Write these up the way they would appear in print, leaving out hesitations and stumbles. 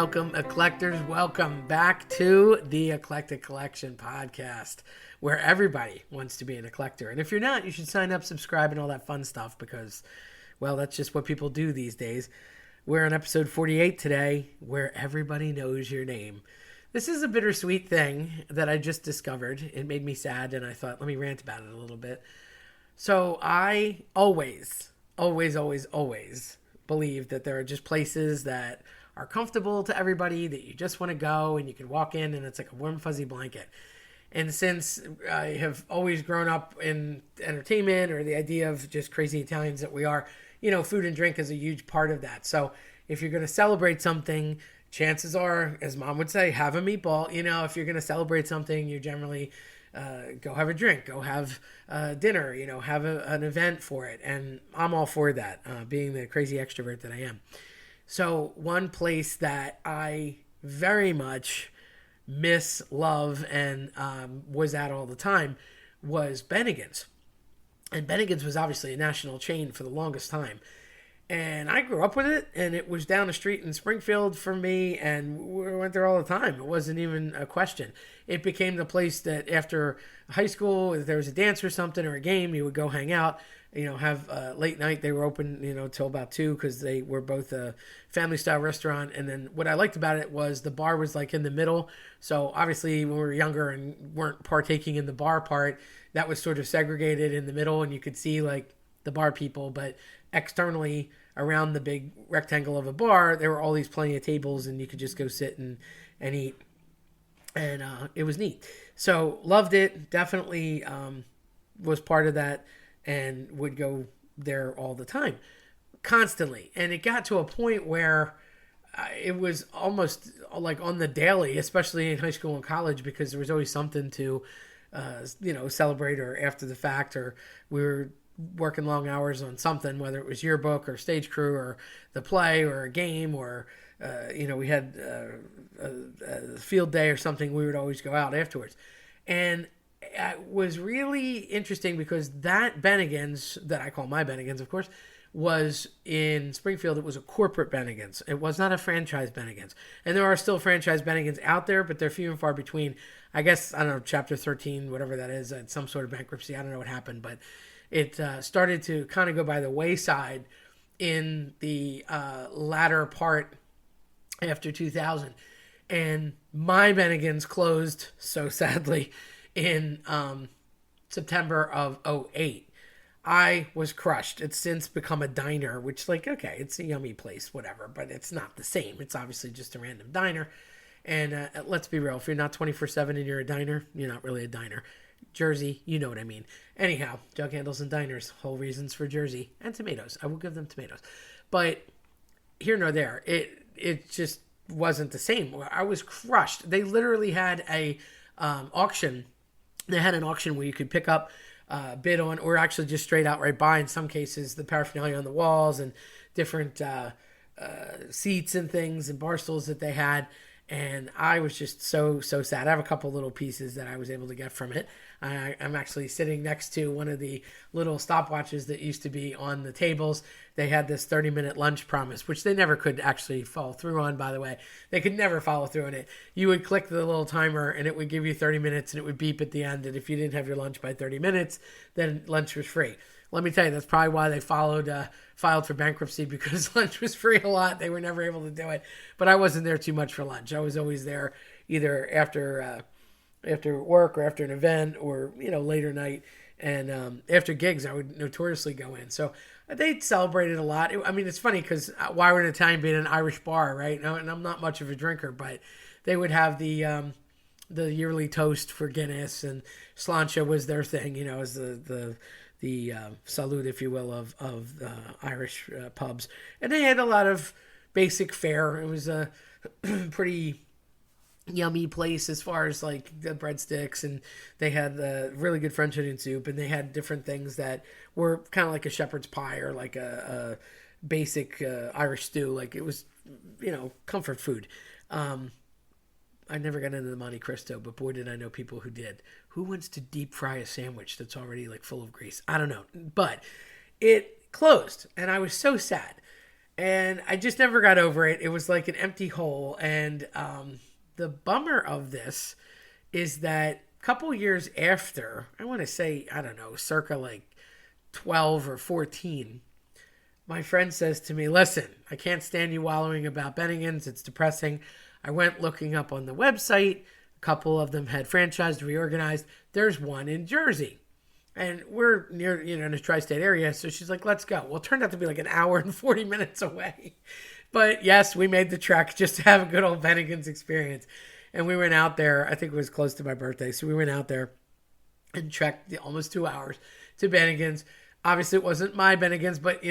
welcome, Eclectors. Welcome back to the Eclectic Collection podcast, where everybody wants to be an eclector. And if you're not, you should sign up, subscribe, and all that fun stuff because, well, that's just what people do these days. We're on episode 48 today, where everybody knows your name. This is a bittersweet thing that I just discovered. It made me sad, and I thought, let me rant about it a little bit. So I always believe that there are just places that are comfortable to everybody, that you just want to go and you can walk in and it's like a warm fuzzy blanket. And since I have always grown up in entertainment or the idea of just crazy Italians that we are, you know, food and drink is a huge part of that. So if you're going to celebrate something, chances are, as mom would say, have a meatball. You know, if you're going to celebrate something, you generally go have a drink, go have dinner, you know, have an event for it. And I'm all for that, being the crazy extrovert that I am. So one place that I very much miss, love, and was at all the time was Bennigan's. And Bennigan's was obviously a national chain for the longest time. And I grew up with it, and it was down the street in Springfield for me, and we went there all the time. It wasn't even a question. It became the place that after high school, if there was a dance or something or a game, you would go hang out, you know, have late night. They were open, you know, till about 2 because they were both a family-style restaurant. And then what I liked about it was the bar was like in the middle. So obviously when we were younger and weren't partaking in the bar part, that was sort of segregated in the middle, and you could see like the bar people, but externally around the big rectangle of a bar, there were all these plenty of tables, and you could just go sit and eat. And it was neat. So loved it. Definitely was part of that and would go there all the time, constantly. And it got to a point where it was almost like on the daily, especially in high school and college, because there was always something to, you know, celebrate or after the fact, or we were working long hours on something, whether it was yearbook or stage crew or the play or a game or, you know, we had a field day or something, we would always go out afterwards. And it was really interesting because that Bennigan's, that I call my Bennigan's, of course, was in Springfield. It was a corporate Bennigan's. It was not a franchise Bennigan's. And there are still franchise Bennigan's out there, but they're few and far between. I guess, I don't know, Chapter 13, whatever that is, some sort of bankruptcy. I don't know what happened, but it started to kind of go by the wayside in the latter part after 2000. And my Bennigan's closed, so sadly, in September of 2008. I was crushed. It's since become a diner, which, like, okay, it's a yummy place, whatever, but it's not the same. It's obviously just a random diner. And let's be real, if you're not 24/7 and you're a diner, you're not really a diner. Jersey, you know what I mean. Anyhow, jug handles and diners, whole reasons for Jersey, and tomatoes. I will give them tomatoes. But here nor there, it just wasn't the same. I was crushed. They literally had a auction. They had an auction where you could pick up, bid on, or actually just straight outright buy, in some cases, the paraphernalia on the walls and different seats and things and bar stools that they had. And I was just so sad. I have a couple little pieces that I was able to get from it. I'm actually sitting next to one of the little stopwatches that used to be on the tables. They had this 30-minute lunch promise, which they never could actually follow through on, by the way. They could never follow through on it. You would click the little timer, and it would give you 30 minutes, and it would beep at the end. And if you didn't have your lunch by 30 minutes, then lunch was free. Let me tell you, that's probably why they filed for bankruptcy, because lunch was free a lot. They were never able to do it. But I wasn't there too much for lunch. I was always there either after work or after an event or, you know, later night. And after gigs, I would notoriously go in. So they celebrated a lot. I mean, it's funny because why would an Italian be in an Irish bar, right? And I'm not much of a drinker, but they would have the yearly toast for Guinness, and sláinte was their thing, you know, as the salute, if you will, of Irish pubs. And they had a lot of basic fare. It was a pretty yummy place as far as like the breadsticks, and they had the really good French onion soup, and they had different things that were kind of like a shepherd's pie or like a basic Irish stew. Like it was, you know, comfort food. I never got into the Monte Cristo, but boy, did I know people who did. Who wants to deep fry a sandwich that's already like full of grease? I don't know, but it closed, and I was so sad. And I just never got over it. It was like an empty hole. And the bummer of this is that a couple years after, I want to say, I don't know, circa like 12 or 14, my friend says to me, listen, I can't stand you wallowing about Bennigan's. It's depressing. I went looking up on the website. A couple of them had franchised, reorganized. There's one in Jersey. And we're near, in the tri-state area. So she's like, let's go. Well, it turned out to be like an hour and 40 minutes away. But yes, we made the trek just to have a good old Bennigan's experience. And we went out there. I think it was close to my birthday. So we went out there and trekked almost 2 hours to Bennigan's. Obviously, it wasn't my Bennigan's, but,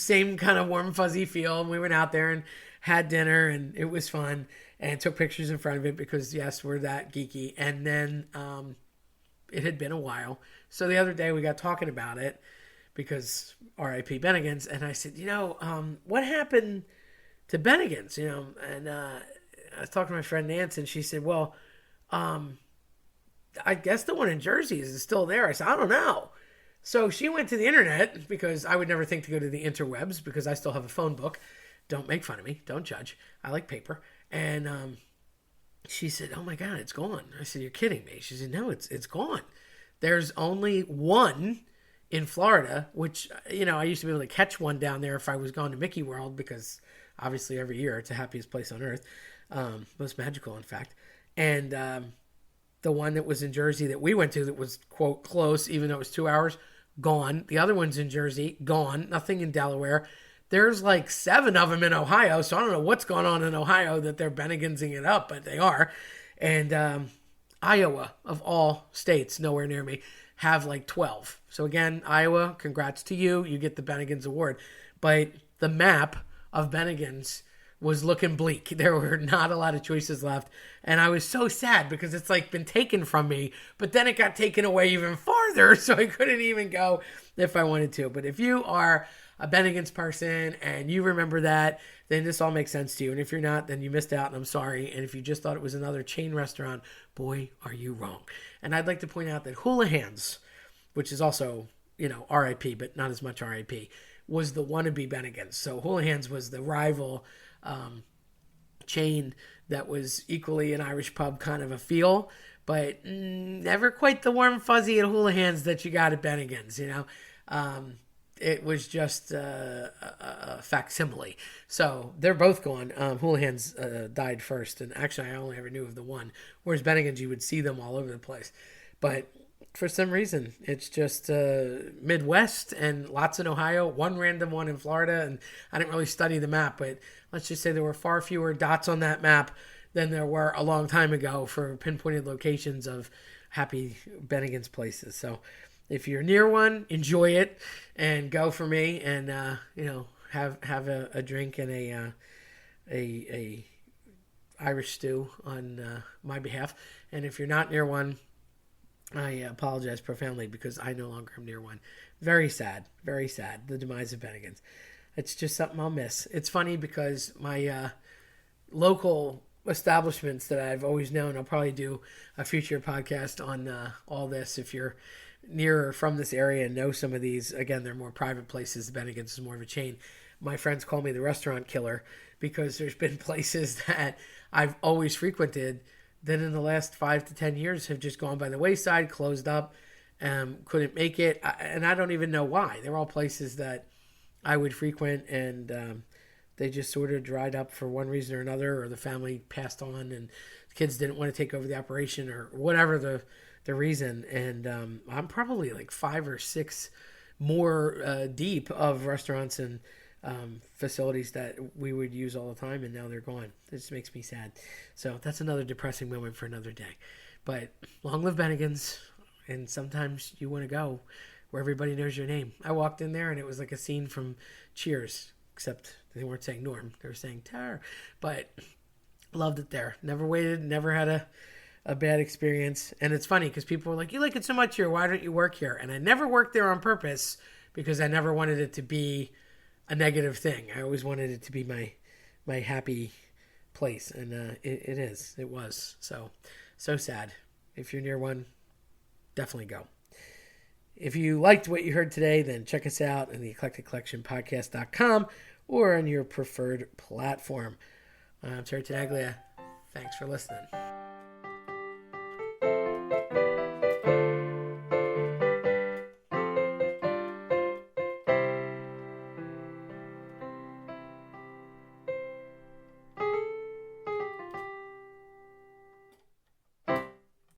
same kind of warm, fuzzy feel. And we went out there and had dinner, and it was fun. And took pictures in front of it because, yes, we're that geeky. And then it had been a while. So the other day we got talking about it because R.I.P. Bennigan's. And I said, what happened to Bennigan's? And I was talking to my friend Nance, and she said, well, I guess the one in Jersey is still there. I said, I don't know. So she went to the internet because I would never think to go to the interwebs because I still have a phone book. Don't make fun of me. Don't judge. I like paper. And she said, oh my God, it's gone. I said, you're kidding me. She said, no, it's gone. There's only one in Florida, which, I used to be able to catch one down there if I was going to Mickey World because obviously every year it's the happiest place on earth. Most magical, in fact. And the one that was in Jersey that we went to that was, quote, close, even though it was 2 hours, gone. The other one's in Jersey, gone. Nothing in Delaware. There's like 7 of them in Ohio, so I don't know what's going on in Ohio that they're Bennigan'sing it up, but they are. And Iowa, of all states, nowhere near me, have like 12. So again, Iowa, congrats to you. You get the Bennigan's Award. But the map of Bennigan's was looking bleak. There were not a lot of choices left. And I was so sad because it's like been taken from me, but then it got taken away even farther. So I couldn't even go if I wanted to. But if you are a Bennigan's person and you remember that, then this all makes sense to you. And if you're not, then you missed out and I'm sorry. And if you just thought it was another chain restaurant, boy, are you wrong. And I'd like to point out that Houlihan's, which is also, RIP, but not as much RIP, was the wannabe Bennigan's. So Houlihan's was the rival chain that was equally an Irish pub kind of a feel, but never quite the warm fuzzy at Houlihan's that you got at Bennigan's, It was just a facsimile. So they're both gone. Houlihan's died first, and actually I only ever knew of the one, whereas Bennigan's you would see them all over the place. But for some reason, it's just Midwest and lots in Ohio, one random one in Florida, and I didn't really study the map, but let's just say there were far fewer dots on that map than there were a long time ago for pinpointed locations of happy Bennigan's places. So if you're near one, enjoy it and go for me and, have a drink and a Irish stew on my behalf. And if you're not near one, I apologize profoundly because I no longer am near one. Very sad, the demise of Bennigan's. It's just something I'll miss. It's funny because my local establishments that I've always known, I'll probably do a future podcast on all this. If you're near or from this area and know some of these, again, they're more private places. Bennigan's is more of a chain. My friends call me the restaurant killer because there's been places that I've always frequented that in the last 5 to 10 years have just gone by the wayside, closed up, couldn't make it. And I don't even know why. They're all places that I would frequent and they just sort of dried up for one reason or another, or the family passed on and the kids didn't want to take over the operation or whatever the reason. And I'm probably like 5 or 6 more deep of restaurants and facilities that we would use all the time, and now they're gone. It just makes me sad. So that's another depressing moment for another day. But long live Bennigan's, and sometimes you want to go where everybody knows your name. I walked in there and it was like a scene from Cheers, except they weren't saying Norm, they were saying Tar. But loved it there. Never waited, never had a bad experience. And it's funny because people were like, you like it so much here, why don't you work here? And I never worked there on purpose because I never wanted it to be a negative thing. I always wanted it to be my happy place, and it was. So sad. If you're near one, definitely go. If you liked what you heard today, then check us out on the eclecticcollectionpodcast.com or on your preferred platform. I'm Terry Tenaglia. Thanks for listening.